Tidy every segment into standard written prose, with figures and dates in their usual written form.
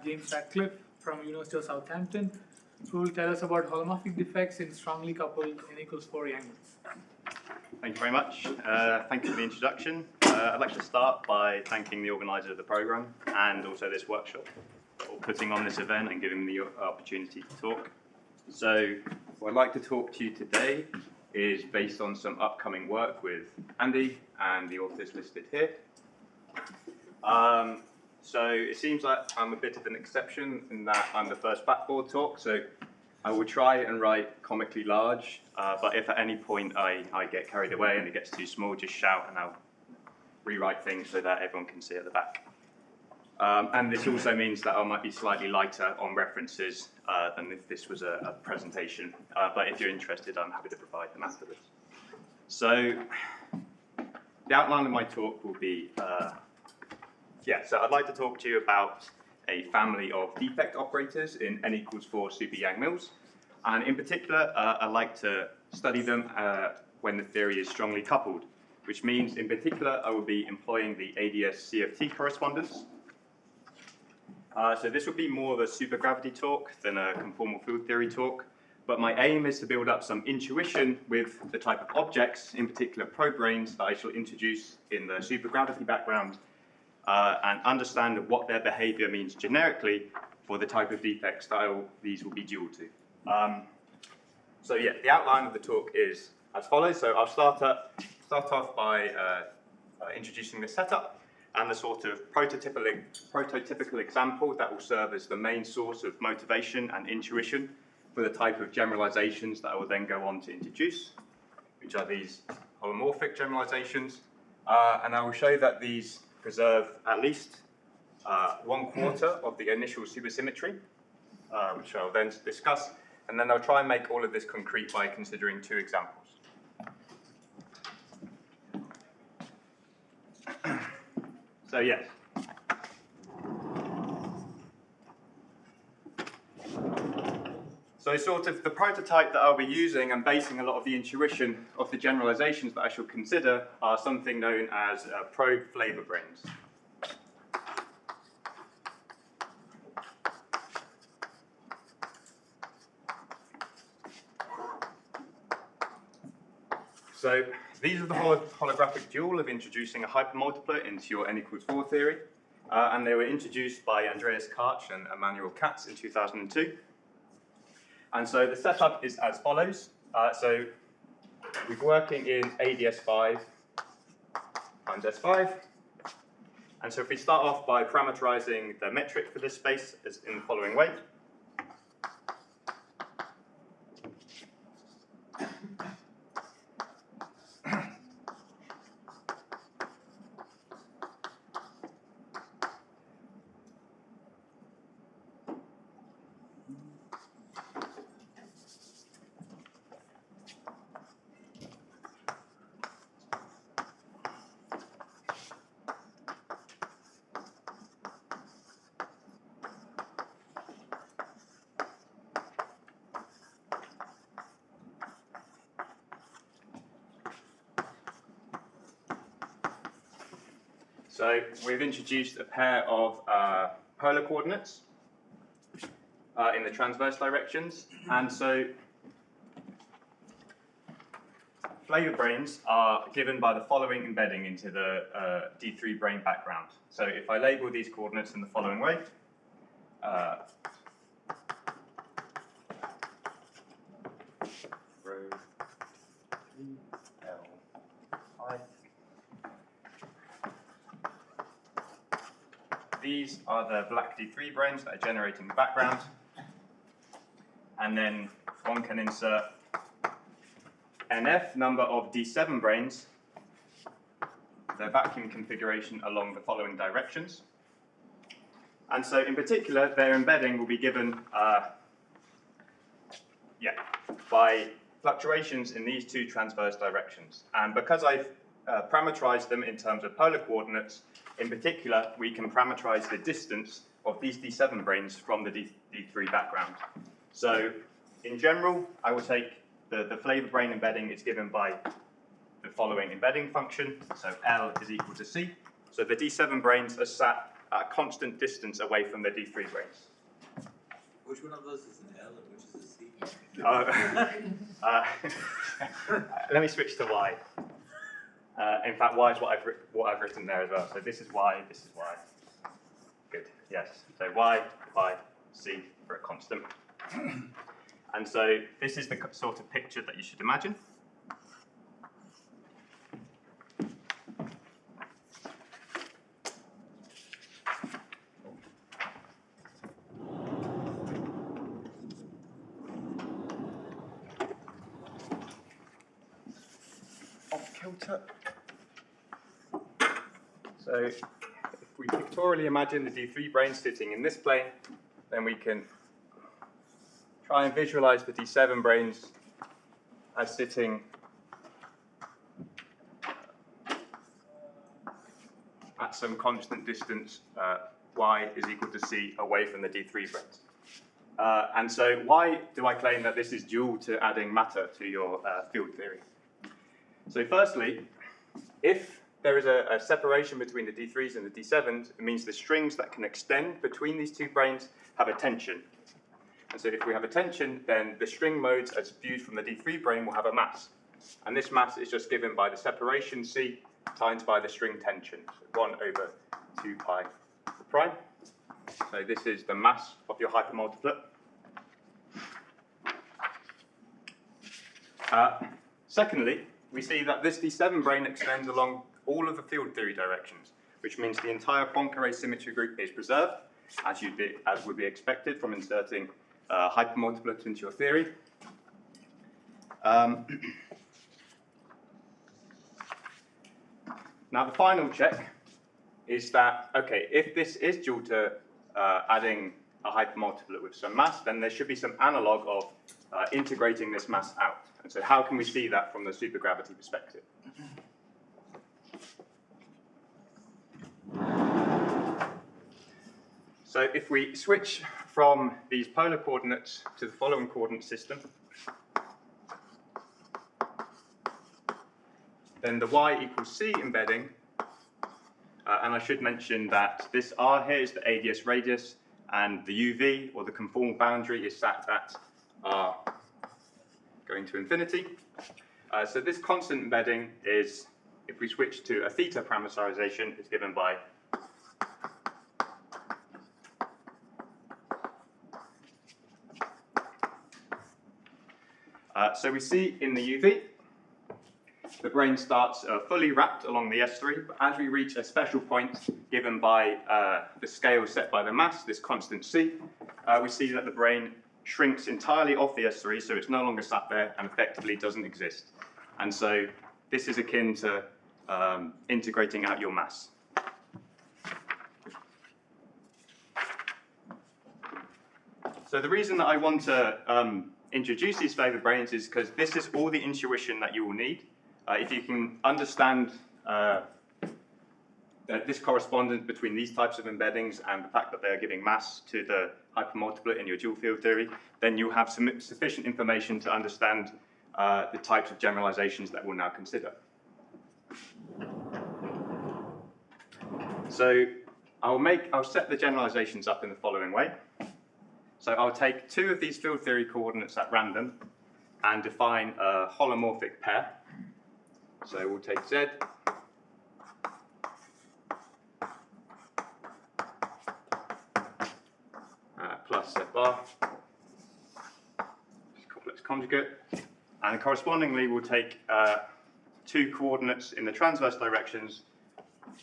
James Ratcliffe from University of Southampton, who will tell us about holomorphic defects in strongly coupled n=4 triangles. Thank you very much. Thank you for the introduction. I'd like to start by thanking the organiser of the programme and also this workshop for putting on this event and giving me the opportunity to talk. So what I'd like to talk to you today is based on some upcoming work with Andy and the authors listed here. So it seems like I'm a bit of an exception in that I'm the first Blackboard talk, so I will try and write comically large, but if at any point I get carried away and it gets too small, just shout and I'll rewrite things so that everyone can see at the back. And this also means that I might be slightly lighter on references than if this was a presentation, but if you're interested, I'm happy to provide them after this. So the outline of my talk will be, so I'd like to talk to you about a family of defect operators in n=4 super Yang-Mills, and in particular, I'd like to study them when the theory is strongly coupled, which means in particular I will be employing the ADS-CFT correspondence. So this will be more of a supergravity talk than a conformal field theory talk, but my aim is to build up some intuition with the type of objects, in particular probe brains, that I shall introduce in the supergravity background, and understand what their behaviour means generically for the type of defects that these will be dual to. So yeah, the outline of the talk is as follows. So I'll start off by introducing the setup and the sort of prototypical example that will serve as the main source of motivation and intuition for the type of generalizations that I will then go on to introduce, which are these holomorphic generalizations. And I will show that these preserve at least 1/4 of the initial supersymmetry, which I'll then discuss, and then I'll try and make all of this concrete by considering two examples. So yes. So sort of the prototype that I'll be using and basing a lot of the intuition of the generalizations that I shall consider are something known as probe flavor brains. So these are the holographic dual of introducing a hypermultipler into your n=4 theory, and they were introduced by Andreas Karch and Emmanuel Katz in 2002. And so the setup is as follows. So we're working in ADS5 times S5. And so if we start off by parameterizing the metric for this space as in the following way. So we've introduced a pair of polar coordinates in the transverse directions, and so flavor brains are given by the following embedding into the D3 brain background. So if I label these coordinates in the following way, rho L I. These are the black D3 brains that are generating the background, and then one can insert NF number of D7 brains, their vacuum configuration along the following directions. And so in particular, their embedding will be given by fluctuations in these two transverse directions. And because I've parameterized them in terms of polar coordinates, in particular, we can parameterize the distance of these D7 brains from the D3 background. So in general, I will take the flavor brain embedding is given by the following embedding function. So L is equal to C. So the D7 brains are sat at a constant distance away from the D3 branes. Which one of those is an L and which is a C? Let me switch to Y. In fact, Y is what I've written there as well. So this is Y, this is Y. Good, yes. So Y, C for a constant. And so this is the sort of picture that you should imagine. So if we pictorially imagine the D3 brane sitting in this plane, then we can try and visualize the D7 branes as sitting at some constant distance, y is equal to c, away from the D3 branes. And so why do I claim that this is dual to adding matter to your field theory? So firstly, if there is a separation between the D3s and the D7s, it means the strings that can extend between these two branes have a tension. And so if we have a tension, then the string modes as viewed from the D3 brane will have a mass. And this mass is just given by the separation C times by the string tension, so 1 over 2 pi prime. So this is the mass of your hypermultiplet. Secondly, we see that this D7 brane extends along all of the field theory directions, which means the entire Poincare symmetry group is preserved, as would be expected from inserting hypermultiplets into your theory. Now the final check is that, okay, if this is due to adding a hypermultiplet with some mass, then there should be some analog of integrating this mass out. And so how can we see that from the supergravity perspective? So if we switch from these polar coordinates to the following coordinate system, then the y equals c embedding, and I should mention that this r here is the ADS radius, and the UV, or the conformal boundary, is sat at r going to infinity. So this constant embedding is, if we switch to a theta parameterization, is given by so we see in the UV, the brane starts fully wrapped along the S3, but as we reach a special point given by the scale set by the mass, this constant c, we see that the brane shrinks entirely off the S3, so it's no longer sat there and effectively doesn't exist. And so this is akin to integrating out your mass. So the reason that I want to introduce these flavor branes is because this is all the intuition that you will need. If you can understand this correspondence between these types of embeddings and the fact that they are giving mass to the hypermultiplet in your dual field theory, then you'll have sufficient information to understand the types of generalizations that we'll now consider. So I'll set the generalizations up in the following way. So I'll take two of these field theory coordinates at random and define a holomorphic pair. So we'll take Z plus Z bar, complex conjugate, and correspondingly we'll take two coordinates in the transverse directions,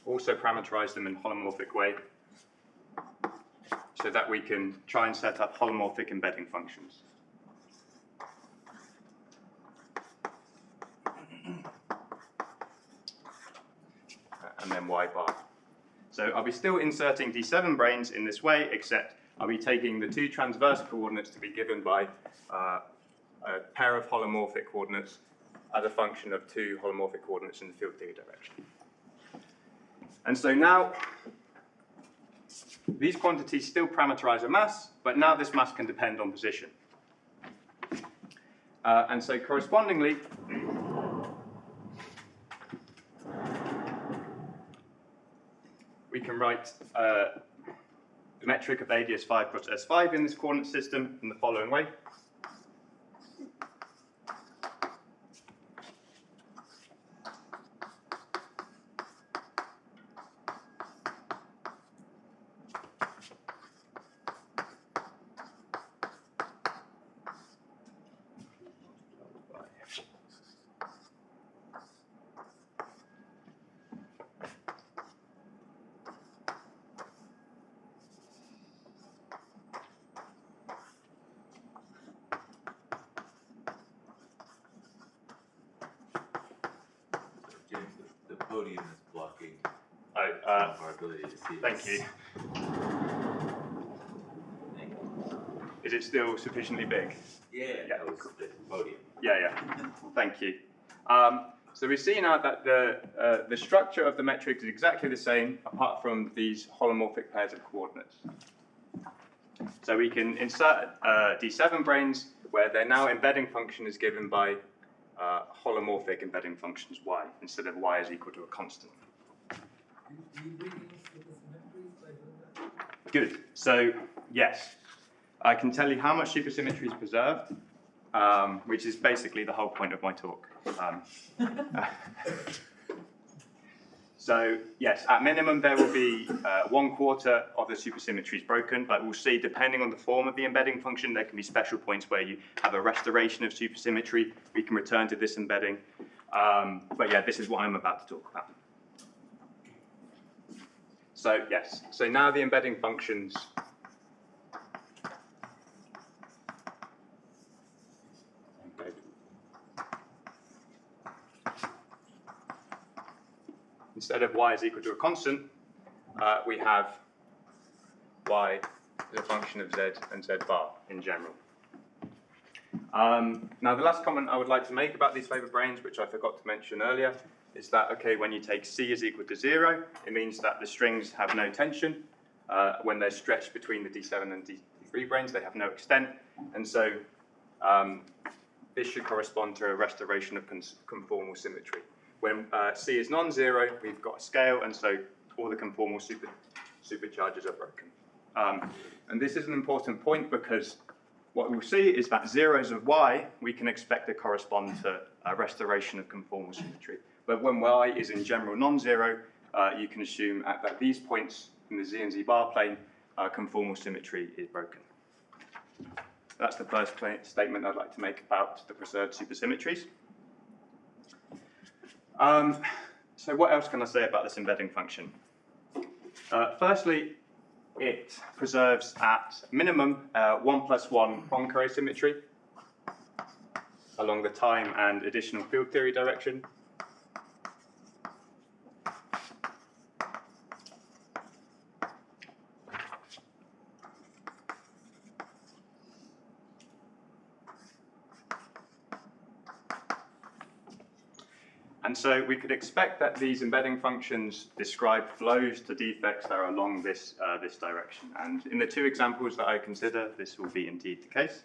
also parameterize them in a holomorphic way, so that we can try and set up holomorphic embedding functions. And then Y bar. So I'll be still inserting D7 branes in this way, except I'll be taking the two transverse coordinates to be given by a pair of holomorphic coordinates as a function of two holomorphic coordinates in the field theory direction. And so now, these quantities still parameterize a mass, but now this mass can depend on position. And so correspondingly, we can write metric of ADS5 cross S5 in this coordinate system in the following way. James, the podium is blocking Oh, our ability to see. thank you. Thank you. Is it still sufficiently big? Yeah, that was the podium. Yeah. Thank you. So we see now that the structure of the metric is exactly the same, apart from these holomorphic pairs of coordinates. So we can insert D7 branes where their now embedding function is given by holomorphic embedding functions y, instead of y is equal to a constant. Good. So yes, I can tell you how much supersymmetry is preserved, which is basically the whole point of my talk. So yes, at minimum there will be 1/4 of the supersymmetry is broken, but we'll see depending on the form of the embedding function, there can be special points where you have a restoration of supersymmetry. We can return to this embedding. But yeah, this is what I'm about to talk about. So yes, so now the embedding functions. Instead of y is equal to a constant, we have y as a function of z and z bar in general. Now the last comment I would like to make about these flavor branes, which I forgot to mention earlier, is that, okay, when you take C is equal to 0, it means that the strings have no tension. When they're stretched between the D7 and D3 branes, they have no extent. And so this should correspond to a restoration of conformal symmetry. When C is non-zero, we've got a scale, and so all the conformal supercharges are broken. And this is an important point because what we'll see is that zeros of y, we can expect to correspond to a restoration of conformal symmetry. But when y is in general non-zero, you can assume at these points in the z and z bar plane, conformal symmetry is broken. That's the first statement I'd like to make about the preserved supersymmetries. So what else can I say about this embedding function? Firstly, it preserves at minimum 1+1 Poincare symmetry along the time and additional field theory direction. And so we could expect that these embedding functions describe flows to defects that are along this, this direction. And in the two examples that I consider, this will be indeed the case.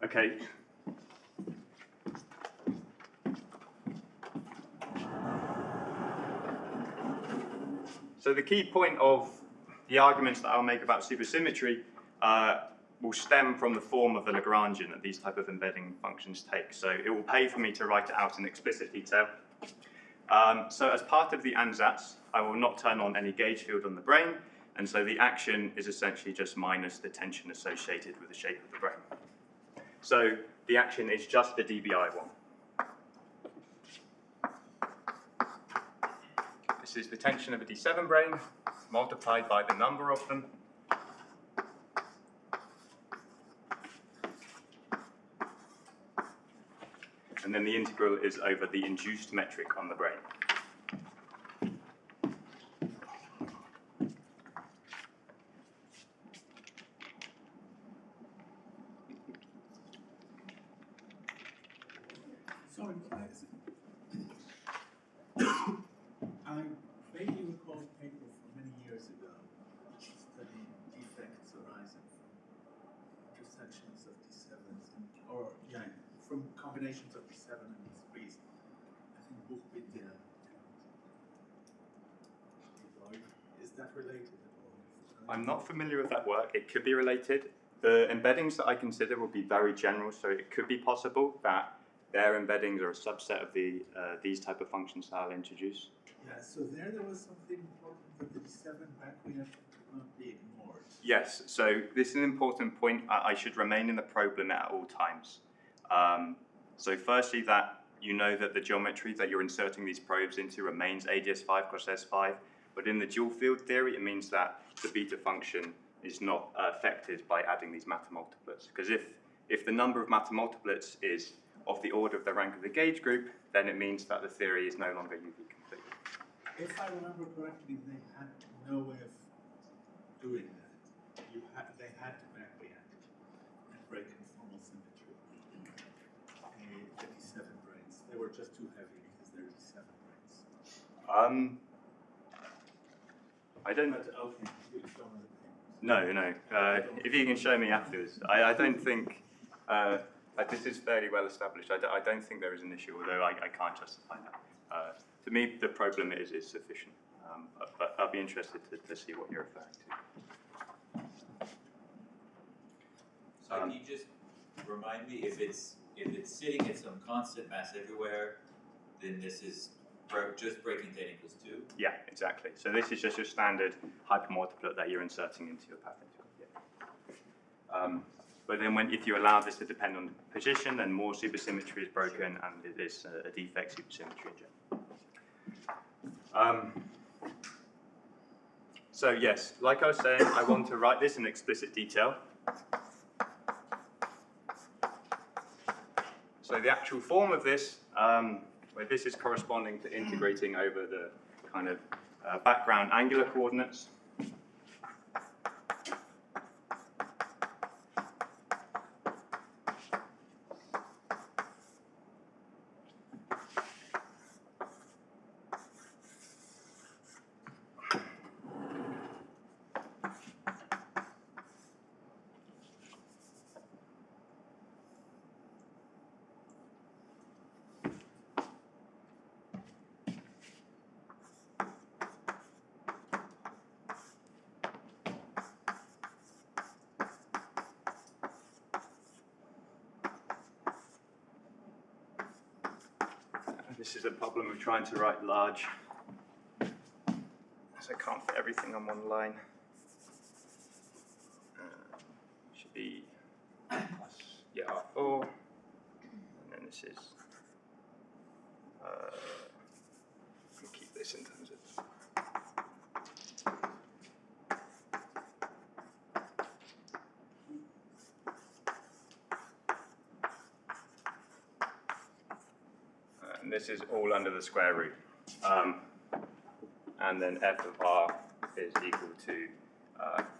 Okay. So the key point of the arguments that I'll make about supersymmetry will stem from the form of the Lagrangian that these type of embedding functions take. So it will pay for me to write it out in explicit detail. So as part of the ansatz, I will not turn on any gauge field on the brane, and so the action is essentially just minus the tension associated with the shape of the brane. So the action is just the dBi one. This is the tension of a D7 brane multiplied by the number of them. And then the integral is over the induced metric on the brane. Sorry, I vaguely recall a paper from many years ago studying defects arising from intersections of D7s, from combinations of D7 and D3s. I think book with the is that that related at all? I'm not familiar with that work. It could be related. The embeddings that I consider will be very general, so it could be possible that their embeddings are a subset of the these type of functions that I'll introduce. Yeah, so there was something important that the D7 backreaction could not be ignored. Yes, so this is an important point. I should remain in the probe limit at all times. So firstly, that you know that the geometry that you're inserting these probes into remains ADS5 cross S5, but in the dual field theory, it means that the beta function is not affected by adding these matter multiplets. Because if the number of matter multiplets is of the order of the rank of the gauge group, then it means that the theory is no longer UV complete. If I remember correctly, they had no way of doing that. They had to backreact and break conformal symmetry. The D7 branes. They were just too heavy because they're D7 branes. I don't. But okay, you show me the papers. No. If you can show me afterwards, I don't think. This is fairly well established. I don't think there is an issue, although I can't justify that. To me, the probe limit is sufficient, but I'll be interested to see what you're referring to. So can you just remind me, if it's sitting at some constant mass everywhere, then this is just breaking 10 equals 2? Yeah, exactly. So this is just your standard hypermultiplet that you're inserting into your path interval. Yeah. But then if you allow this to depend on position, then more supersymmetry is broken, and it is a defect supersymmetry in general. So yes, like I was saying, I want to write this in explicit detail. So the actual form of this, where this is corresponding to integrating over the kind of background angular coordinates. This is a problem of trying to write large, so I can't fit everything on one line. Should be plus, yeah, R4, and then this is, we'll keep this in terms of, and this is all under the square root. And then f of r is equal to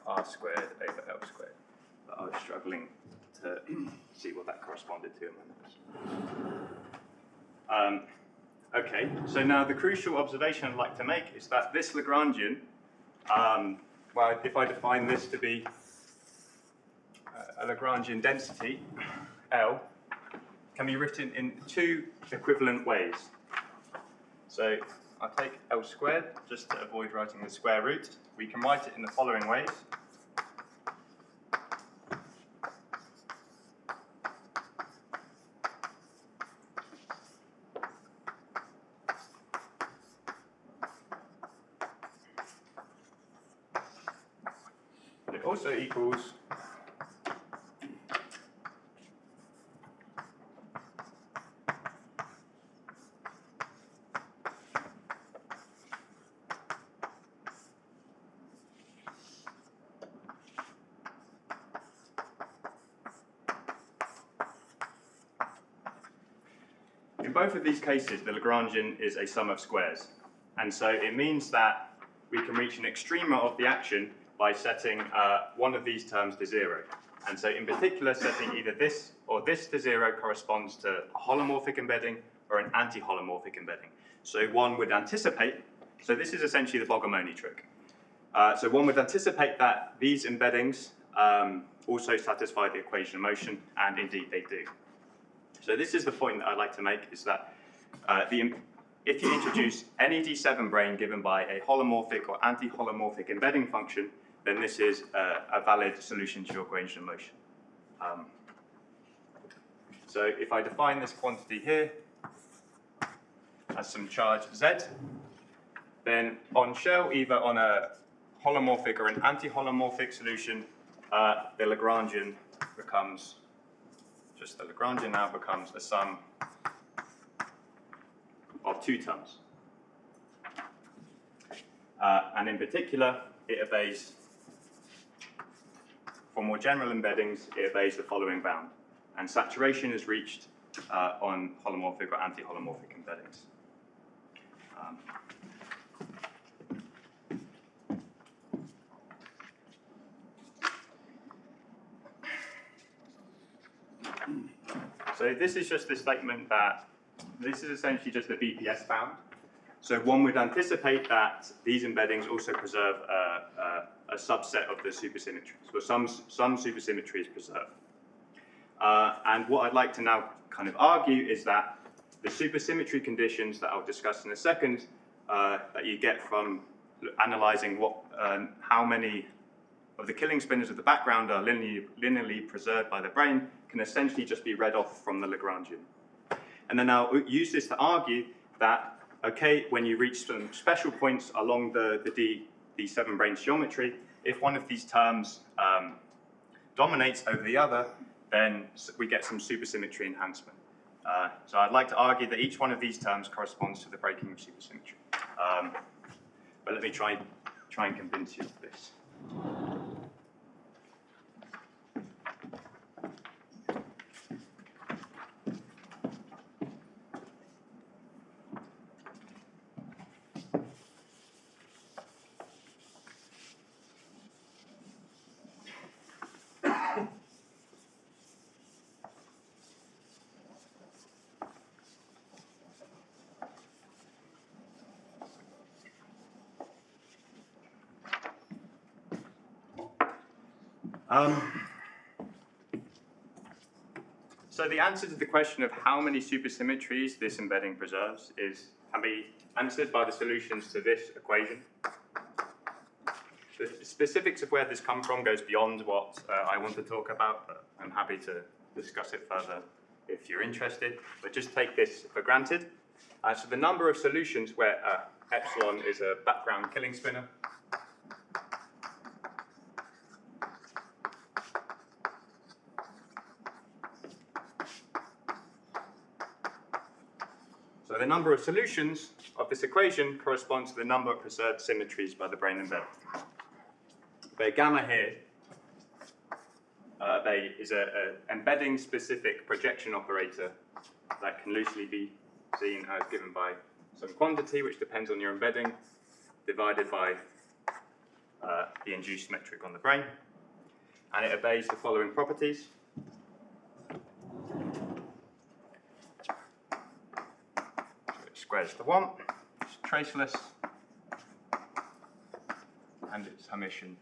r squared over l squared. But I was struggling to see what that corresponded to in my notes. Okay, so now the crucial observation I'd like to make is that this Lagrangian, well, if I define this to be a Lagrangian density, L, can be written in two equivalent ways. So I'll take L squared, just to avoid writing the square root. We can write it in the following ways. It also equals in both of these cases, the Lagrangian is a sum of squares. And so it means that we can reach an extrema of the action by setting one of these terms to 0. And so in particular, setting either this or this to 0 corresponds to a holomorphic embedding or an anti-holomorphic embedding. So one would anticipate, so this is essentially the Bogomolny trick. So one would anticipate that these embeddings also satisfy the equation of motion, and indeed they do. So this is the point that I'd like to make, is that if you introduce any D7 brane given by a holomorphic or anti-holomorphic embedding function, then this is a valid solution to your equation of motion. So if I define this quantity here as some charge Z, then on shell, either on a holomorphic or an anti-holomorphic solution, the Lagrangian becomes, just the Lagrangian now becomes a sum of two terms. And in particular, it obeys, for more general embeddings, it obeys the following bound. And saturation is reached on holomorphic or anti-holomorphic embeddings. So this is just a statement that this is essentially just a BPS bound. So one would anticipate that these embeddings also preserve a subset of the supersymmetries, or some supersymmetry is preserved. And what I'd like to now kind of argue is that the supersymmetry conditions that I'll discuss in a second, that you get from analyzing how many of the killing spinors of the background are linearly preserved by the brane, can essentially just be read off from the Lagrangian. And then I'll use this to argue that, okay, when you reach some special points along the D7 brane's geometry, if one of these terms dominates over the other, then we get some supersymmetry enhancement. So I'd like to argue that each one of these terms corresponds to the breaking of supersymmetry. But let me try and convince you of this. So the answer to the question of how many supersymmetries this embedding preserves can be answered by the solutions to this equation. The specifics of where this comes from goes beyond what I want to talk about, but I'm happy to discuss it further if you're interested. But just take this for granted. So the number of solutions where epsilon is a background killing spinor, so the number of solutions of this equation corresponds to the number of preserved symmetries by the brane embedding. The gamma here is an embedding-specific projection operator that can loosely be seen as given by some quantity, which depends on your embedding, divided by the induced metric on the brane. And it obeys the following properties. Squares to 1, it's traceless, and its Hermitian.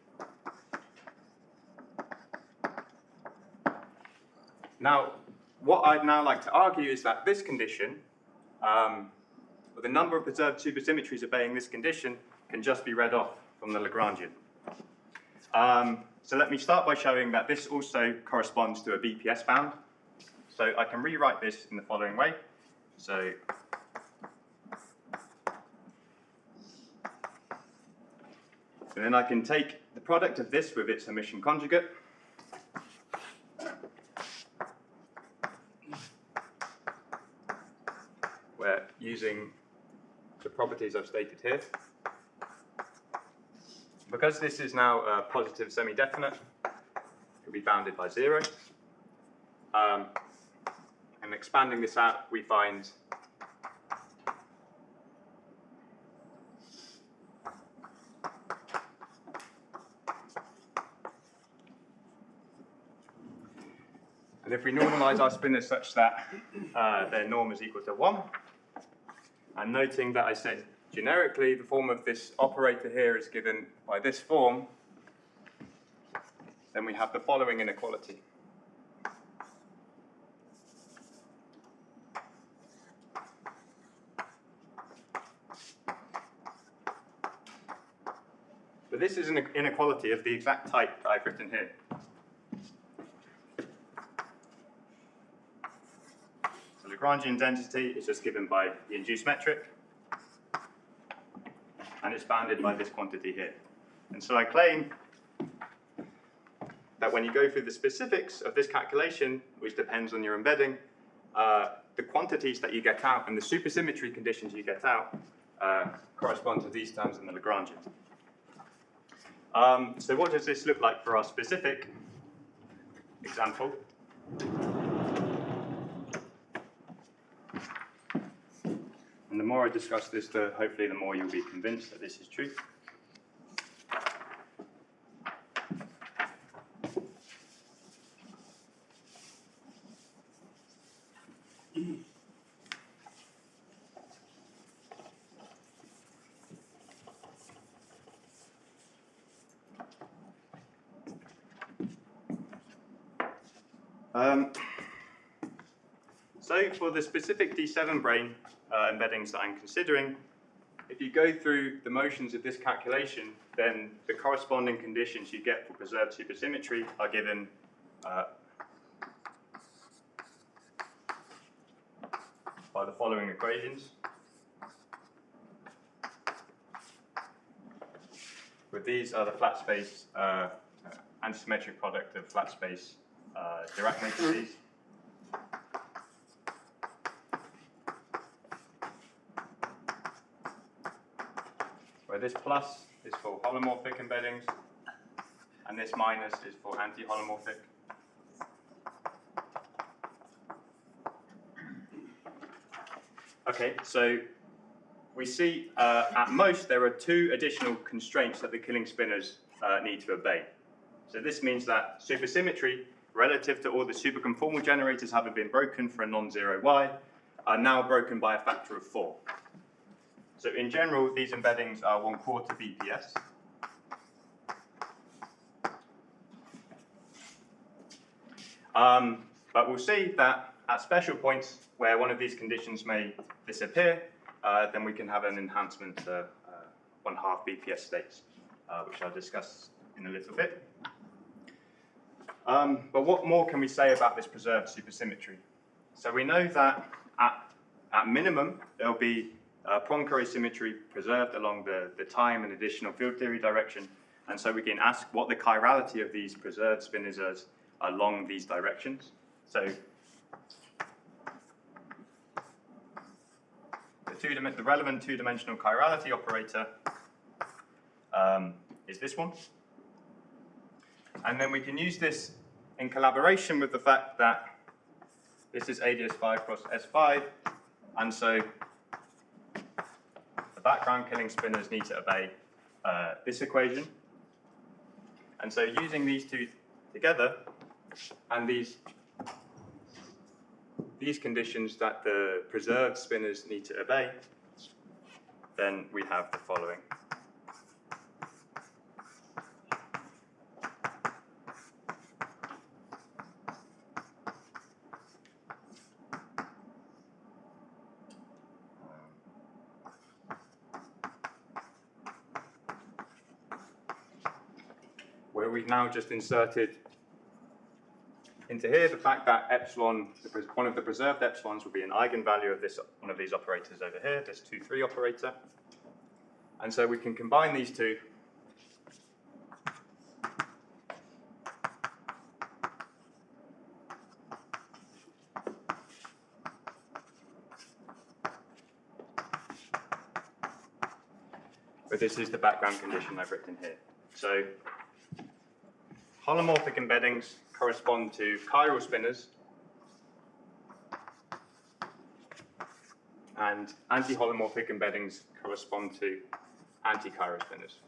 Now, what I'd now like to argue is that this condition, or the number of preserved supersymmetries obeying this condition, can just be read off from the Lagrangian. So let me start by showing that this also corresponds to a BPS bound. So I can rewrite this in the following way. So and then I can take the product of this with its Hermitian conjugate, where using the properties I've stated here, because this is now a positive semi-definite, it will be bounded by 0. And expanding this out, we find and if we normalize our spinors such that their norm is equal to 1, and noting that I said generically the form of this operator here is given by this form, then we have the following inequality. But this is an inequality of the exact type that I've written here. So Lagrangian density is just given by the induced metric, and it's bounded by this quantity here. And so I claim that when you go through the specifics of this calculation, which depends on your embedding, the quantities that you get out and the supersymmetry conditions you get out correspond to these terms in the Lagrangian. So what does this look like for our specific example? And the more I discuss this, hopefully the more you'll be convinced that this is true. So for the specific D7 brane embeddings that I'm considering, if you go through the motions of this calculation, then the corresponding conditions you get for preserved supersymmetry are given by the following equations. With these are the flat space antisymmetric product of flat space Dirac matrices. Where this plus is for holomorphic embeddings, and this minus is for anti-holomorphic. Okay, so we see at most there are two additional constraints that the killing spinners need to obey. So this means that supersymmetry relative to all the superconformal generators having been broken for a non-zero y are now broken by a factor of 4. So in general, these embeddings are 1/4 BPS. But we'll see that at special points where one of these conditions may disappear, then we can have an enhancement to 1/2 BPS states, which I'll discuss in a little bit. But what more can we say about this preserved supersymmetry? So we know that at minimum, there'll be Poincare symmetry preserved along the time and additional field theory direction, and so we can ask what the chirality of these preserved spinners is along these directions. So the relevant two-dimensional chirality operator is this one. And then we can use this in collaboration with the fact that this is ADS5 cross S5, and so the background killing spinners need to obey this equation. And so using these two together and these conditions that the preserved spinners need to obey, then we have the following. Where we've now just inserted into here the fact that epsilon, one of the preserved epsilons, will be an eigenvalue of this one of these operators over here, this 2,3 operator. And so we can combine these two but this is the background condition I've written here. So holomorphic embeddings correspond to chiral spinners, and anti-holomorphic embeddings correspond to anti-chiral spinners.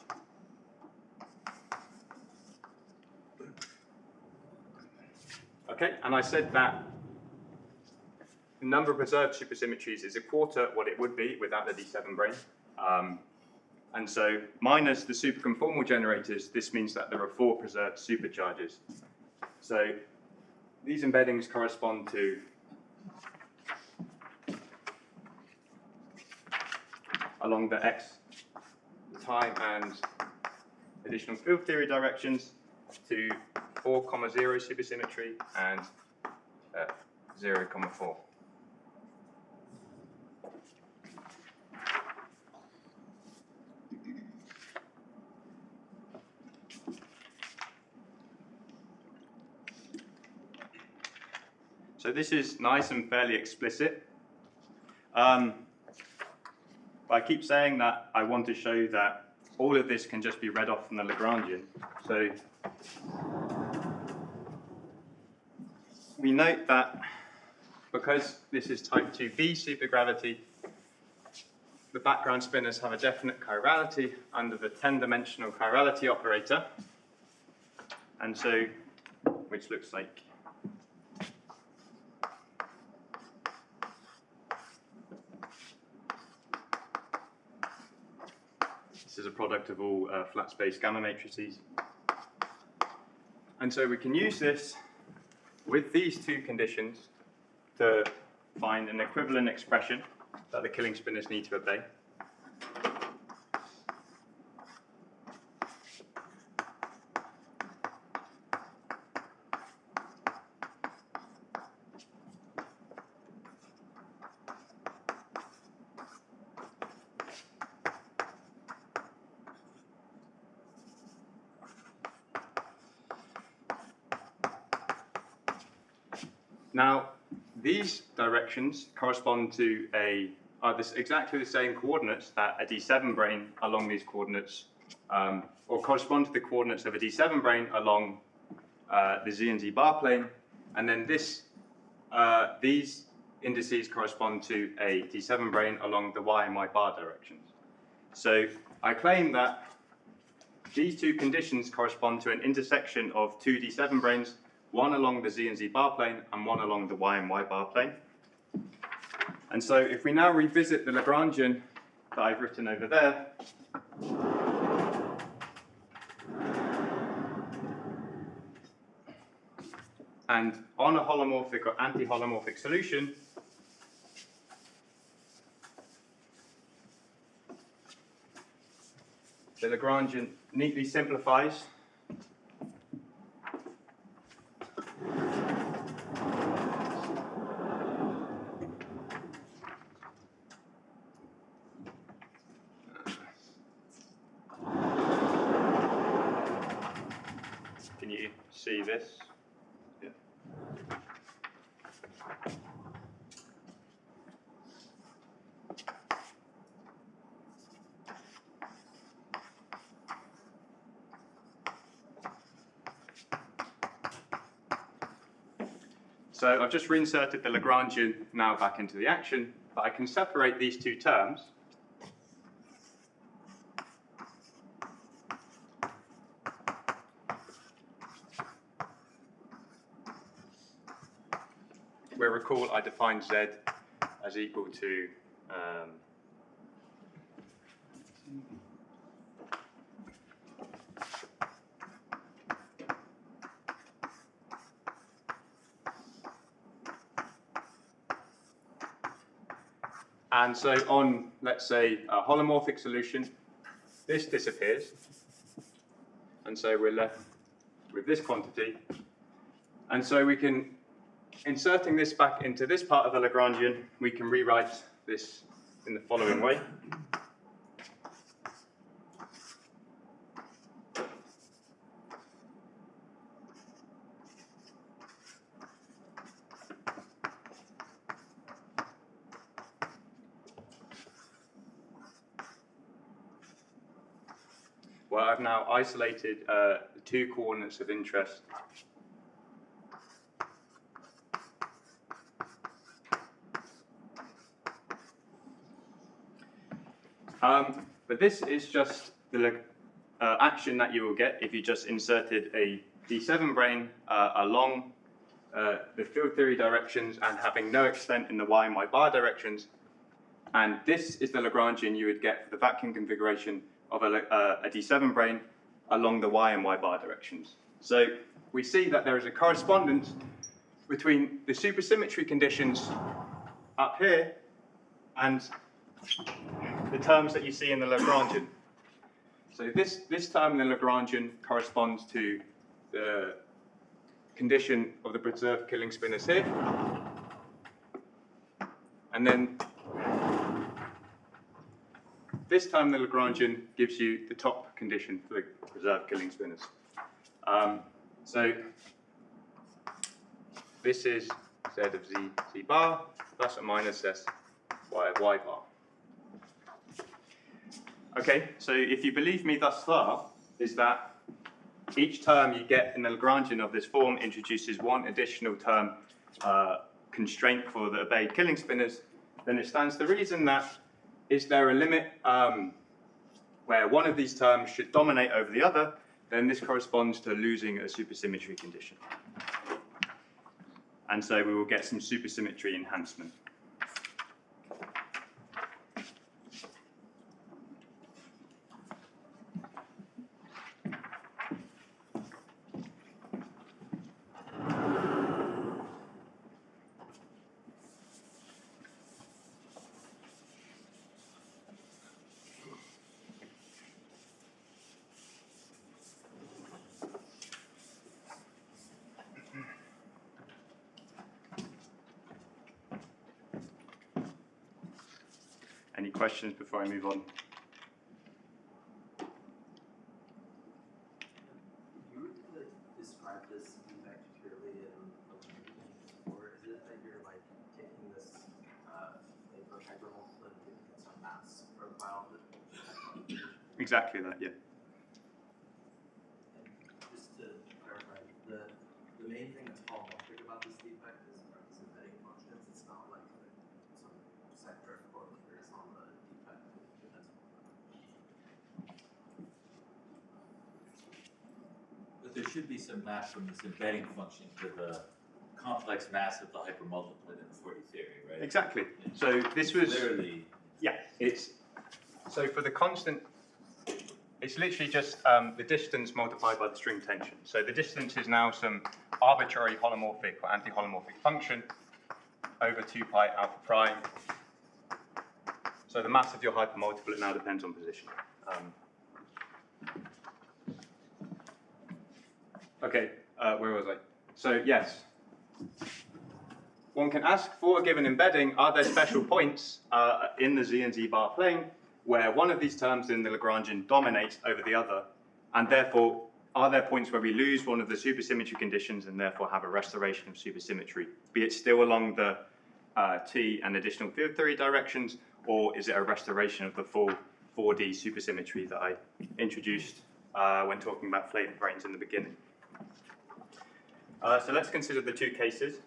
Okay, and I said that the number of preserved supersymmetries is 1/4 what it would be without the D7 brane. And so minus the superconformal generators, this means that there are 4 preserved supercharges. So these embeddings correspond to along the x time and additional field theory directions to 4, 0 supersymmetry and 0, 4. So this is nice and fairly explicit. But I keep saying that I want to show that all of this can just be read off from the Lagrangian. So we note that because this is type 2b supergravity, the background spinors have a definite chirality under the 10-dimensional chirality operator, and so, which looks like this is a product of all flat space gamma matrices. And so we can use this with these two conditions to find an equivalent expression that the killing spinors need to obey. Now, these directions correspond to exactly the same coordinates that a D7 brane along these coordinates, or correspond to the coordinates of a D7 brane along the Z and Z bar plane, and then these indices correspond to a D7 brane along the Y and Y bar directions. So I claim that these two conditions correspond to an intersection of two D7 branes, one along the Z and Z bar plane and one along the Y and Y bar plane. And so if we now revisit the Lagrangian that I've written over there, and on a holomorphic or anti-holomorphic solution, the Lagrangian neatly simplifies Can you see this? Yeah. So I've just reinserted the Lagrangian now back into the action, but I can separate these two terms. Where recall I defined Z as equal to and so on, let's say, a holomorphic solution, this disappears, and so we're left with this quantity. And so we can, inserting this back into this part of the Lagrangian, we can rewrite this in the following way. Well, I've now isolated the two coordinates of interest. But this is just the action that you will get if you just inserted a D7 brane along the field theory directions and having no extent in the Y and Y bar directions. And this is the Lagrangian you would get for the vacuum configuration of a D7 brane along the Y and Y bar directions. So we see that there is a correspondence between the supersymmetry conditions up here and the terms that you see in the Lagrangian. So this term in the Lagrangian corresponds to the condition of the preserved killing spinors here. And then this term in the Lagrangian gives you the top condition for the preserved killing spinors. So this is Z of Z bar plus or minus S Y of Y bar. Okay, so if you believe me thus far, is that each term you get in the Lagrangian of this form introduces one additional term constraint for the obeyed killing spinors, then it stands to reason that is there a limit where one of these terms should dominate over the other, then this corresponds to losing a supersymmetry condition. And so we will get some supersymmetry enhancement. Any questions before I move on? You were to describe this defect purely in the or is it that you're like taking this flavor hypermultiplet and giving it some mass profile? Exactly that, yeah. And just to clarify, the main thing that's holomorphic about this defect is these embedding functions. It's not like some sector of correlators on the defect. But there should be some map from this embedding function to the complex mass of the hypermultiplet in the 40 theory, right? Exactly. So this was, Clearly, yeah, it's, so for the constant, it's literally just the distance multiplied by the string tension. So the distance is now some arbitrary holomorphic or anti-holomorphic function over 2 pi alpha prime. So the mass of your hypermultiplet now depends on position. Okay, where was I? So yes, one can ask for a given embedding, are there special points in the Z and Z bar plane where one of these terms in the Lagrangian dominates over the other, and therefore are there points where we lose one of the supersymmetry conditions and therefore have a restoration of supersymmetry, be it still along the T and additional field theory directions, or is it a restoration of the full 4D supersymmetry that I introduced when talking about flavor brains in the beginning. So let's consider the two cases.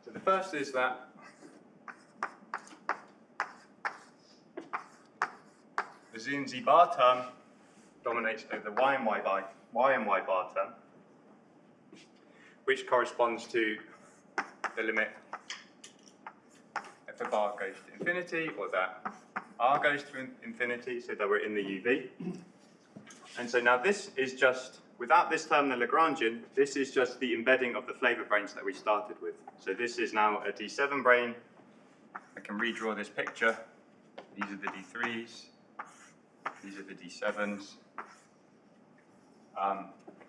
So the first is that the Z and Z bar term dominates over the Y and Y bar term, which corresponds to the limit if the bar goes to infinity, or that R goes to infinity, so that we're in the UV. And so now this is just, without this term, the Lagrangian, this is just the embedding of the flavor brains that we started with. So this is now a D7 brain. I can redraw this picture. These are the D3s. These are the D7s.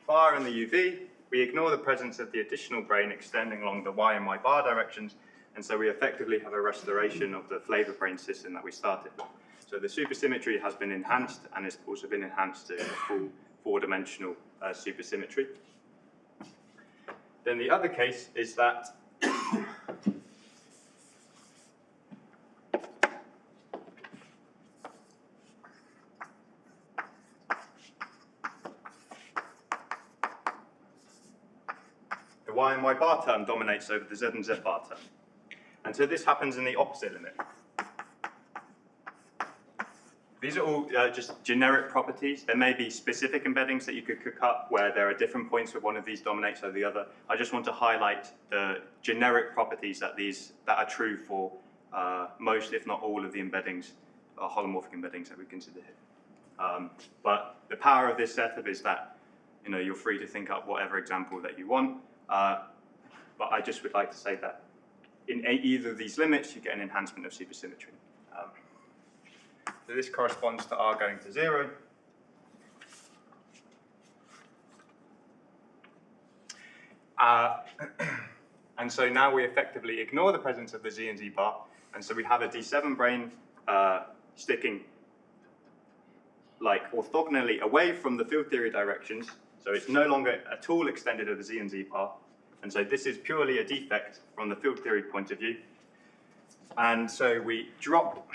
Bar in the UV, we ignore the presence of the additional brain extending along the Y and Y bar directions, and so we effectively have a restoration of the flavor brain system that we started with. So the supersymmetry has been enhanced, and it's also been enhanced to a full four-dimensional supersymmetry. Then the other case is that the Y and Y bar term dominates over the Z and Z bar term. And so this happens in the opposite limit. These are all just generic properties. There may be specific embeddings that you could cook up where there are different points where one of these dominates over the other. I just want to highlight the generic properties that are true for most, if not all, of the embeddings, holomorphic embeddings that we consider here. But the power of this setup is that you're free to think up whatever example that you want. But I just would like to say that in either of these limits, you get an enhancement of supersymmetry. So this corresponds to R going to 0. And so now we effectively ignore the presence of the Z and Z bar, and so we have a D7 brane sticking like orthogonally away from the field theory directions, so it's no longer at all extended of the Z and Z bar, and so this is purely a defect from the field theory point of view. And so we drop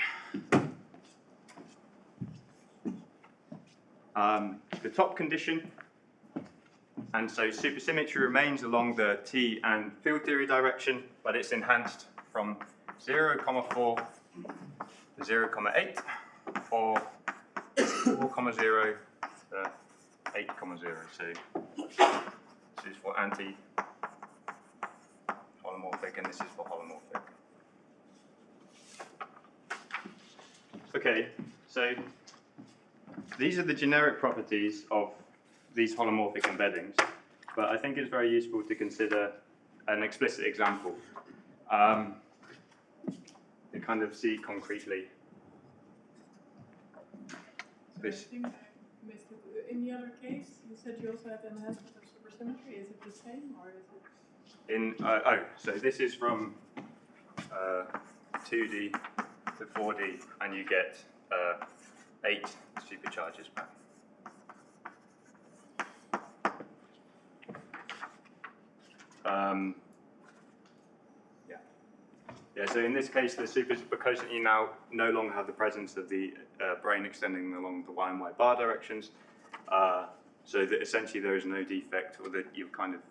the top condition, and so supersymmetry remains along the T and field theory direction, but it's enhanced from 0,4 to 0,8, or 4,0 to 8,0. So this is for anti-holomorphic, and this is for holomorphic. Okay, so these are the generic properties of these holomorphic embeddings, but I think it's very useful to consider an explicit example to kind of see concretely this. I think I missed it. In the other case, you said you also had enhancement of supersymmetry. Is it the same, or is it? So this is from 2D to 4D, and you get 8 supercharges back. Yeah, so in this case, the because you now no longer have the presence of the brane extending along the Y and Y bar directions, so that essentially there is no defect, or that you kind of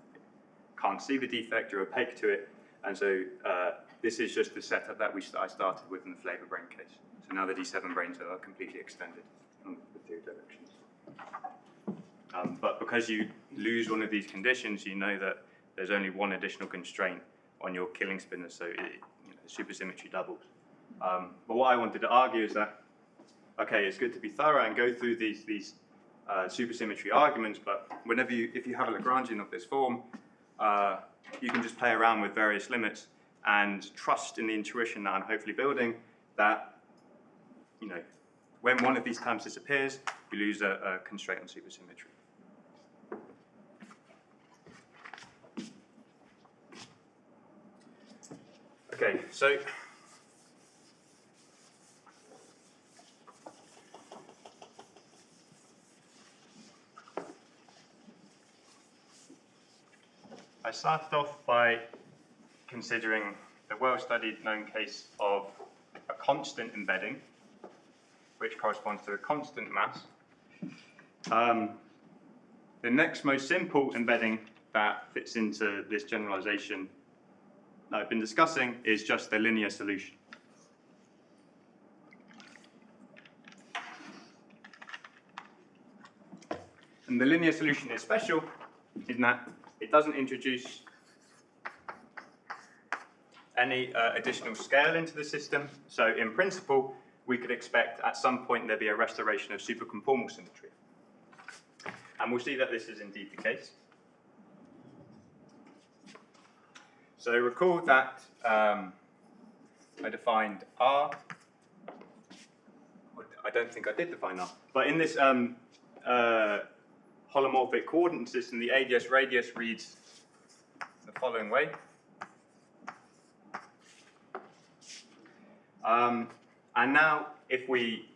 can't see the defect, you're opaque to it, and so this is just the setup that I started with in the flavor brane case. So now the D7 branes are completely extended along the theory directions. But because you lose one of these conditions, you know that there's only one additional constraint on your killing spinner, so supersymmetry doubles. But what I wanted to argue is that, okay, it's good to be thorough and go through these supersymmetry arguments, but if you have a Lagrangian of this form, you can just play around with various limits and trust in the intuition that I'm hopefully building that, when one of these terms disappears, you lose a constraint on supersymmetry. Okay, so I started off by considering the well-studied known case of a constant embedding, which corresponds to a constant mass. The next most simple embedding that fits into this generalization that I've been discussing is just the linear solution. And the linear solution is special in that it doesn't introduce any additional scale into the system. So in principle, we could expect at some point there be a restoration of superconformal symmetry. And we'll see that this is indeed the case. So recall that I defined R. I don't think I did define R. But in this holomorphic coordinate system, the ADS radius reads the following way. And now, if we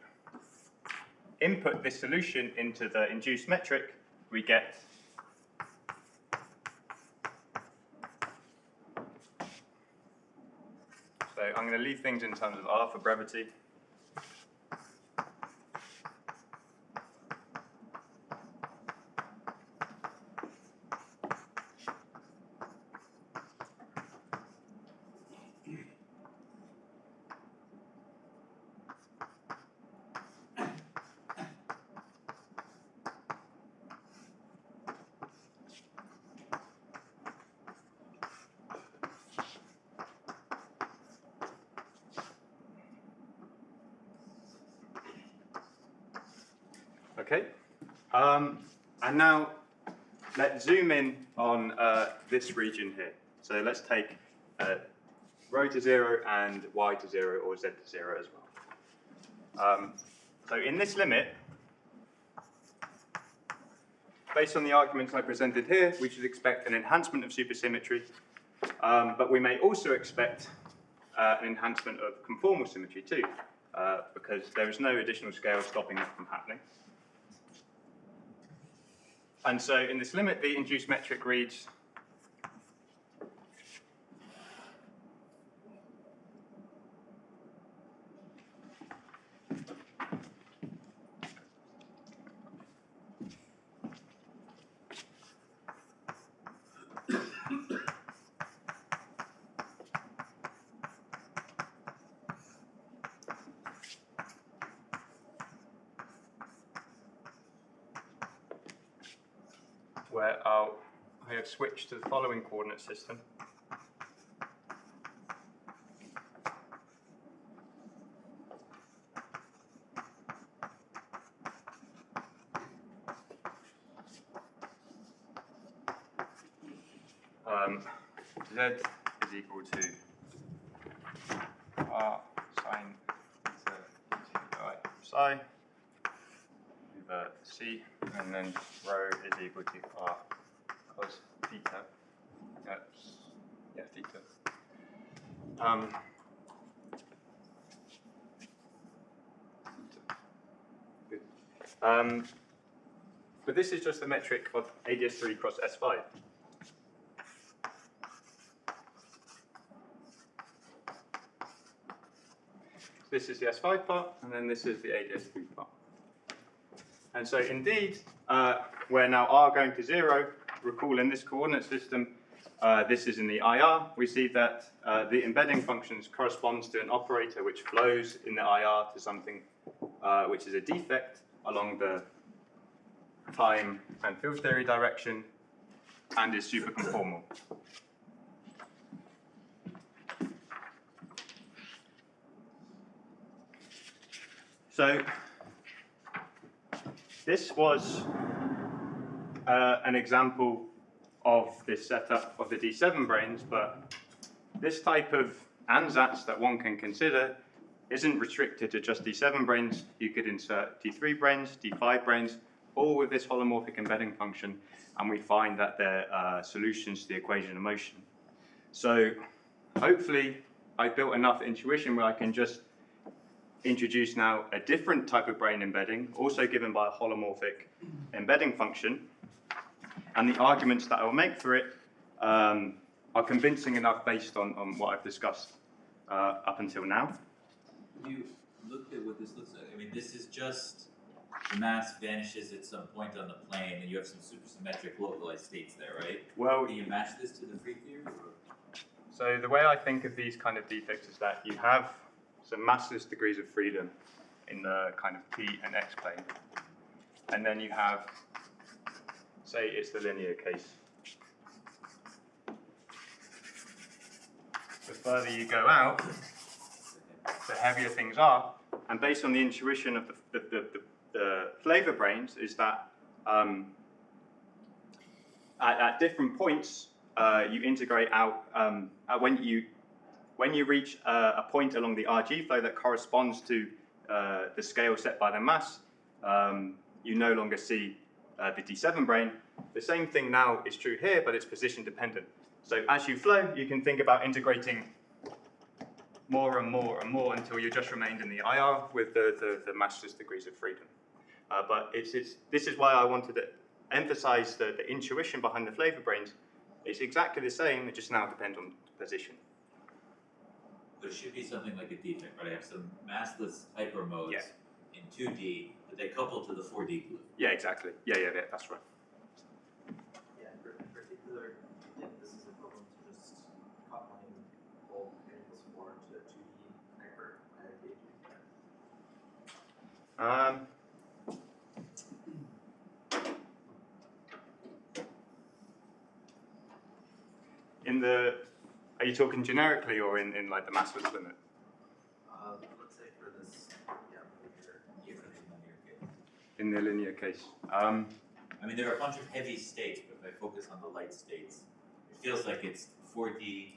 input this solution into the induced metric, we get so I'm going to leave things in terms of R for brevity. Okay, and now let's zoom in on this region here. So let's take rho to 0 and y to 0 or z to 0 as well. So in this limit, based on the arguments I presented here, we should expect an enhancement of supersymmetry, but we may also expect an enhancement of conformal symmetry too, because there is no additional scale stopping that from happening. And so in this limit, the induced metric reads where I have switched to the following coordinate system. Z is equal to r sine theta psi over c, and then rho is equal to r cos theta. Theta. Good. But this is just the metric of ADS3 cross S5. This is the S5 part, and then this is the ADS3 part. And so indeed, we're now r going to 0. Recall in this coordinate system, this is in the IR. We see that the embedding functions corresponds to an operator which flows in the IR to something which is a defect along the time and field theory direction and is superconformal. So this was an example of this setup of the D7 branes, but this type of ansatz that one can consider isn't restricted to just D7 branes. You could insert D3 branes, D5 branes, all with this holomorphic embedding function, and we find that they're solutions to the equation of motion. So hopefully I built enough intuition where I can just introduce now a different type of brane embedding, also given by a holomorphic embedding function, and the arguments that I will make for it are convincing enough based on what I've discussed up until now. You looked at what this looks like. I mean, this is just the mass vanishes at some point on the plane, and you have some supersymmetric localized states there, right? Well, Can you match this to the free theory? Or? so the way I think of these kind of defects is that you have some massless degrees of freedom in the kind of P and X plane, and then you have, say it's the linear case. The further you go out, the heavier things are, and based on the intuition of the flavor branes is that at different points you integrate out when you reach a point along the RG flow that corresponds to the scale set by the mass, you no longer see the D7 brane. The same thing now is true here, but it's position dependent. So as you flow, you can think about integrating more and more and more until you just remained in the IR with the massless degrees of freedom. But this is why I wanted to emphasize the intuition behind the flavor branes. It's exactly the same, it just now depends on position. There should be something like a defect, right? I have some massless hypermodes in 2D, but they couple to the 4D glue. Yeah, exactly. Yeah, that's right. Yeah, in particular, I think this is equivalent to just coupling both variables 4 to 2D hyper Are you talking generically or in like the massless limit? let's say for this, linear case. In the linear case. I mean, there are a bunch of heavy states, but if I focus on the light states, it feels like it's 4D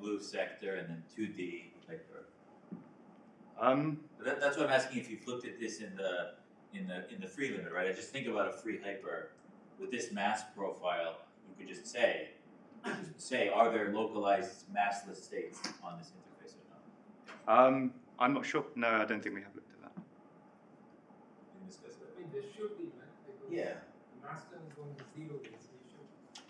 blue sector and then 2D hyper. But that's what I'm asking if you've looked at this in the free limit, right? I just think about a free hyper with this mass profile. You could just say, are there localized massless states on this interface or not? I'm not sure. No, I don't think we have looked at that. In this case, I mean, there should be, right? Because yeah. the mass term is going to 0 here, so you should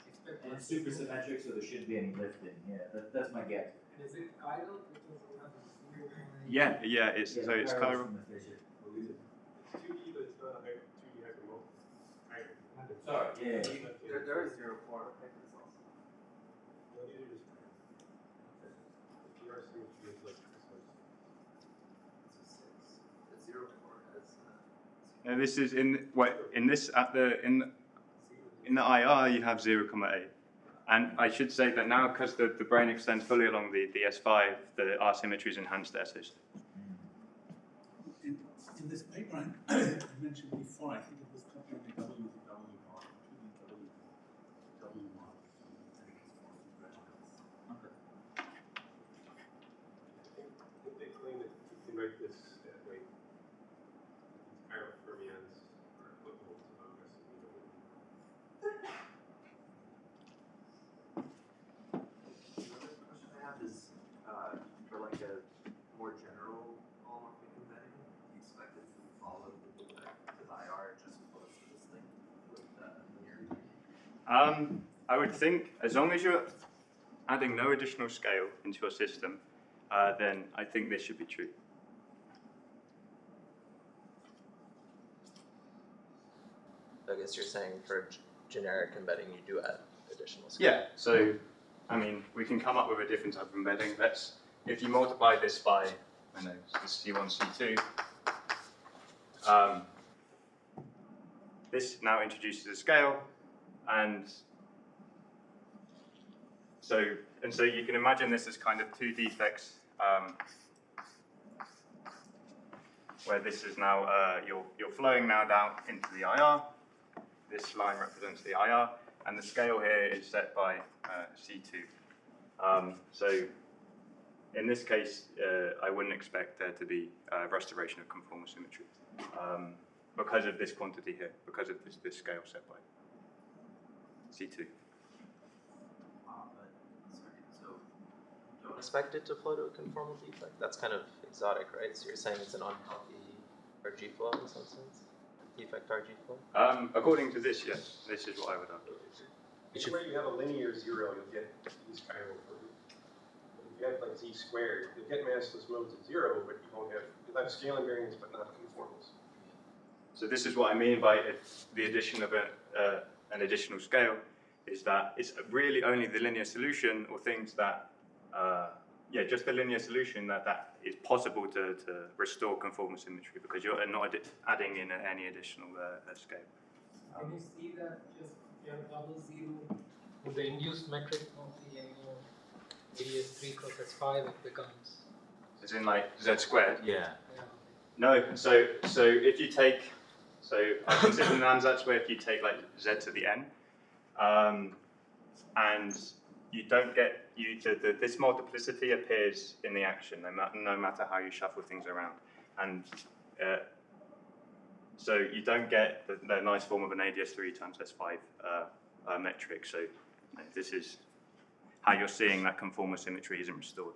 expect. And mass it's super to go- symmetric, so there shouldn't be any lifting. Yeah, that's my guess. And is it chiral because it has a 0? Yeah, it's so it's chiral. It's 2D, but it's not a 2D hypermodal. Sorry. Yeah. There is 0 4 hypers also. No, neither is the PR symmetry is like this one. It's a 6. It's 0 4 as No, this is in this at the in the IR you have 0,8. And I should say that now, because the brain extends fully along the S5, our symmetry is enhanced to SO6. In this paper I mentioned before, I think it was copying the W to W model, to the W model. I think it's more graduates. Okay. I think they claim that you can write this that way. Chiral fermions are applicable to non-rest. Another question I have is for like a more general holomorphic embedding, do you expect it to follow to the IR just close to this thing with linear? I would think as long as you're adding no additional scale into your system, then I think this should be true. I guess you're saying for generic embedding you do add additional scale. Yeah, so I mean, we can come up with a different type of embedding. If you multiply this by, I know, C1, C2, this now introduces a scale, and so you can imagine this as kind of two defects, where this is now you're flowing now down into the IR. This line represents the IR, and the scale here is set by C2. So in this case, I wouldn't expect there to be restoration of conformal symmetry because of this quantity here, because of this scale set by C2. Don't expect it to flow to a conformal defect. That's kind of exotic, right? So you're saying it's an unhealthy RG flow in some sense? Defect RG flow? According to this, yes, this is what I would argue. Where you have a linear 0, you'll get these chiral fermions. If you have like z squared, you'll get massless modes at 0, but you'll have scale invariance but not conformals. So this is what I mean by the addition of an additional scale, is that it's really only the linear solution or things that, just the linear solution that is possible to restore conformal symmetry because you're not adding in any additional scale. Can you see that just if you have a double 0 with the induced metric of the area 3 cross S5, it becomes. As in like z squared? Yeah. No, so if you take, I consider an ansatz where if you take like z to the n, and you don't get, this multiplicity appears in the action no matter how you shuffle things around. And so you don't get the nice form of an ADS3 times S5 metric. So this is how you're seeing that conformal symmetry isn't restored.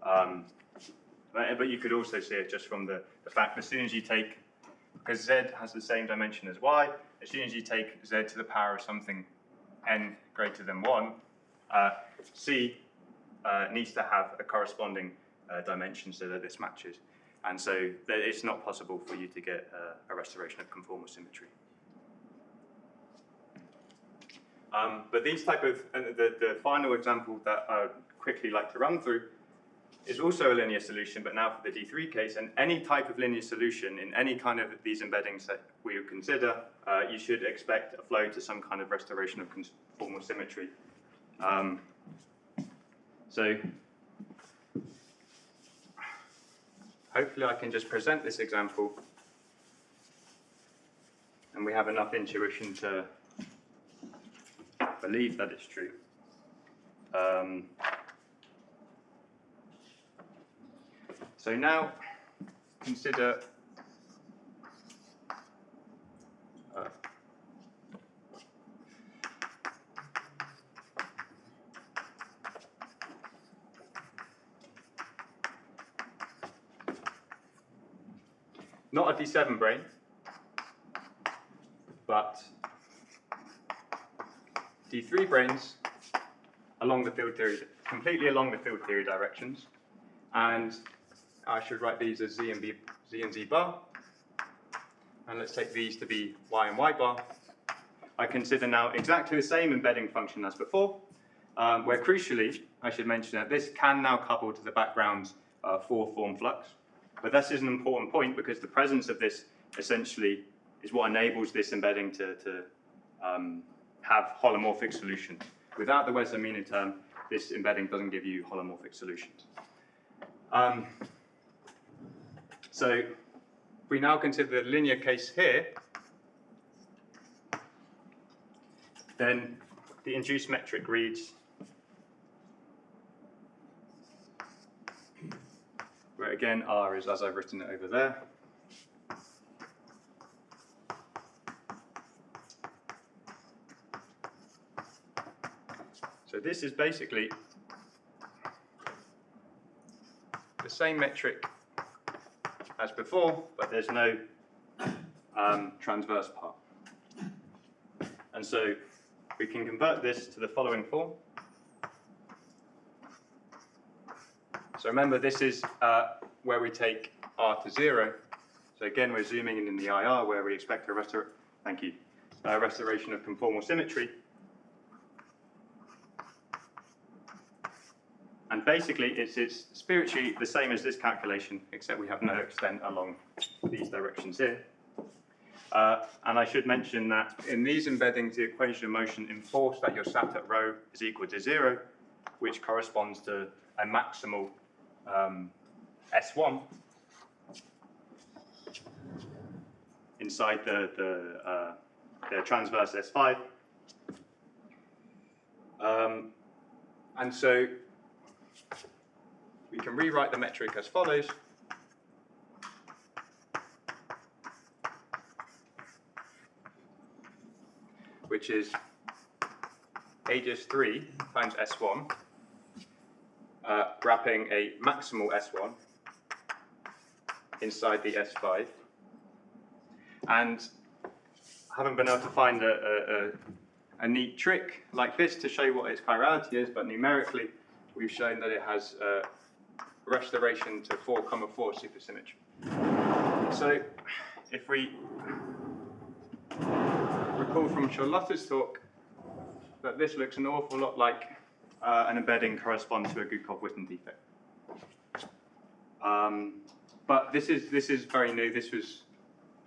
But you could also see it just from the fact that as soon as you take, because Z has the same dimension as Y, as soon as you take Z to the power of something n greater than 1, C needs to have a corresponding dimension so that this matches. And so it's not possible for you to get a restoration of conformal symmetry. But these type of, the final example that I'd quickly like to run through is also a linear solution, but now for the D3 case, and any type of linear solution in any kind of these embeddings that we would consider, you should expect a flow to some kind of restoration of conformal symmetry. So hopefully I can just present this example and we have enough intuition to believe that it's true. So now consider not a D7 brane, but D3 branes along the field theory, completely along the field theory directions, and I should write these as Z and Z bar, and let's take these to be Y and Y bar. I consider now exactly the same embedding function as before, where crucially, I should mention that this can now couple to the background 4-form flux. But this is an important point because the presence of this essentially is what enables this embedding to have holomorphic solutions. Without the Wesley-Mina term, this embedding doesn't give you holomorphic solutions. So if we now consider the linear case here, then the induced metric reads, where again R is as I've written it over there. So this is basically the same metric as before, but there's no transverse part. And so we can convert this to the following form. So remember, this is where we take R to 0. So again, we're zooming in the IR where we expect a restoration of conformal symmetry. And basically, it's spiritually the same as this calculation, except we have no extent along these directions here. And I should mention that in these embeddings, the equation of motion enforce that your sat at rho is equal to 0, which corresponds to a maximal S1 inside the transverse S5. And so we can rewrite the metric as follows. Which is aegis 3 times S1, wrapping a maximal S1 inside the S5. And I haven't been able to find a neat trick like this to show what its chirality is, but numerically we've shown that it has restoration to 4,4 supersymmetry. So if we recall from Charlotte's talk that this looks an awful lot like an embedding corresponds to a Gukov-Witten defect. But this is very new.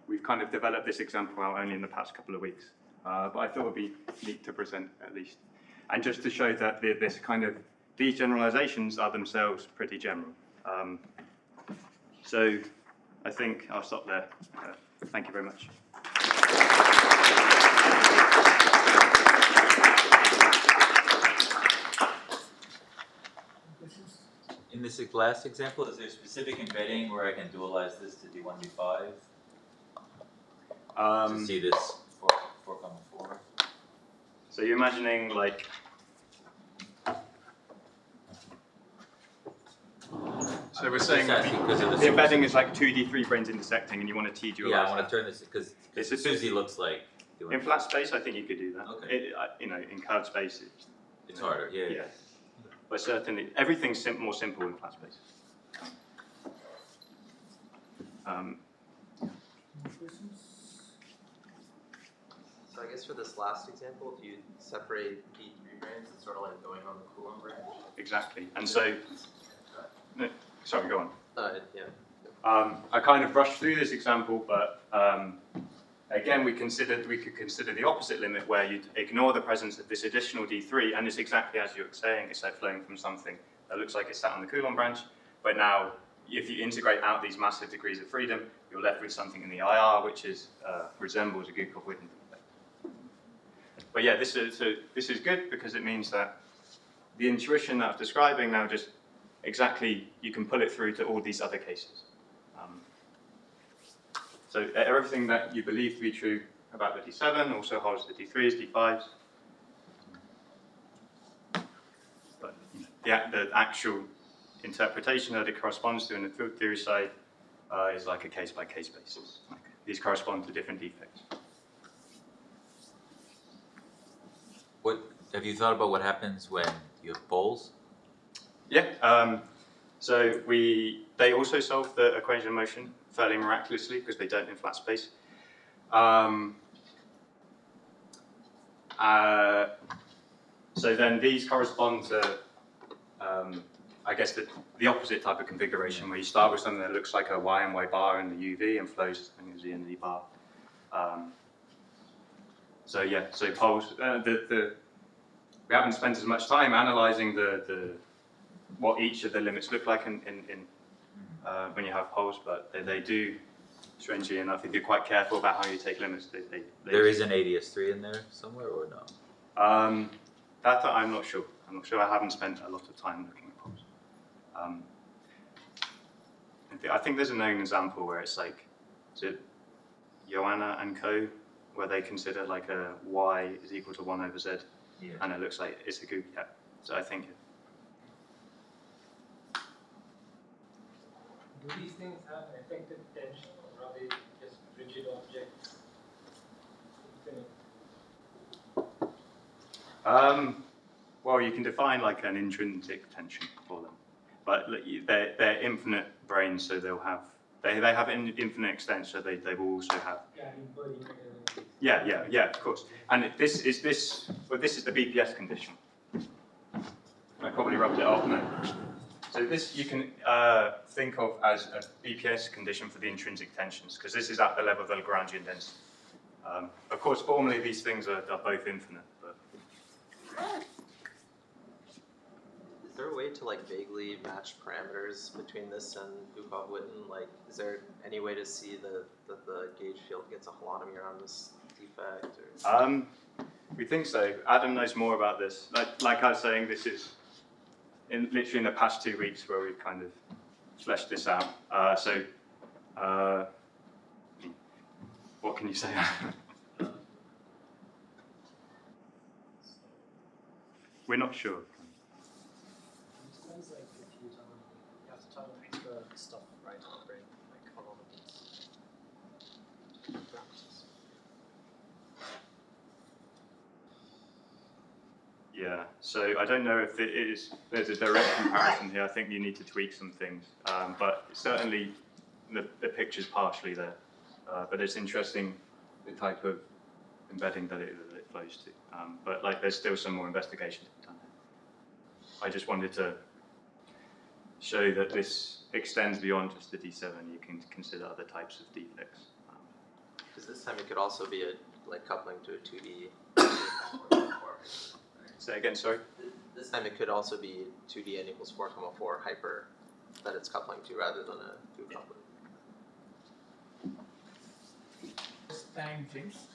We've kind of developed this example out only in the past couple of weeks. But I thought it would be neat to present at least. And just to show that these generalizations are themselves pretty general. So I think I'll stop there. Thank you very much. In this last example, is there a specific embedding where I can dualize this to D1, D5? To see this 4,4? So you're imagining like so we're saying the embedding is like 2D3 branes intersecting, and you want to T-dualize. Yeah, I want to turn this because Susie looks like in flat space. I think you could do that. Okay. In curved space, it's harder. Yeah. But certainly, everything's more simple in flat space. So I guess for this last example, if you separate D3 branes, it's sort of like going on the Coulomb branch. Exactly. And so, sorry, go on. Yeah. I kind of brushed through this example, but again, we could consider the opposite limit where you'd ignore the presence of this additional D3, and it's exactly as you're saying, it's like flowing from something that looks like it's sat on the Coulomb branch, but now if you integrate out these massive degrees of freedom, you're left with something in the IR which is resembles a good Cobb-Whitten defect. But yeah, this is good because it means that the intuition that I was describing now just exactly, you can pull it through to all these other cases. So everything that you believe to be true about the D7 also holds the D3s, D5s. But the actual interpretation that it corresponds to in the field theory side is like a case-by-case basis. Like, these correspond to different defects. What have you thought about what happens when you have poles? Yeah. So they also solve the equation of motion fairly miraculously because they don't in flat space. So then these correspond to, I guess, the opposite type of configuration where you start with something that looks like a y and y bar in the UV and flows to something as the ND bar. So yeah, so poles. We haven't spent as much time analyzing what each of the limits look like when you have poles, but they do, strangely enough, if you're quite careful about how you take limits, There is an ADS3 in there somewhere, or no? That I'm not sure. I'm not sure. I haven't spent a lot of time looking at poles. I think there's a known example where it's like, is it Joanna and co, where they consider like a y is equal to 1 over z, and it looks like it's a good, yeah. So I think. Do these things have effective tension, or are they just rigid objects? Well, you can define like an intrinsic tension for them, but they're infinite branes, so they have infinite extent, so they will also have. Yeah, of course. And this is the BPS condition. I probably rubbed it off now. So this you can think of as a BPS condition for the intrinsic tensions, because this is at the level of the Lagrangian density. Of course, formally these things are both infinite. But is there a way to like vaguely match parameters between this and Cobb-Whitten? Like, is there any way to see that the gauge field gets a holonomy around this defect? Or? We think so. Adam knows more about this. Like I was saying, this is literally in the past 2 weeks where we've kind of fleshed this out. What can you say? We're not sure. It depends, like, if you have to tell them extra stuff, right, on the brain, like holometers, parameters. Yeah, so I don't know if there's a direct comparison here. I think you need to tweak some things, but certainly the picture's partially there. But it's interesting the type of embedding that it flows to. But like, there's still some more investigation to be done. I just wanted to show that this extends beyond just the D7. You can consider other types of defects. Because this time it could also be like coupling to a 2D. Say again, sorry? This time it could also be 2D n equals 4,4 hyper that it's coupling to rather than a 2 coupling. Time, James.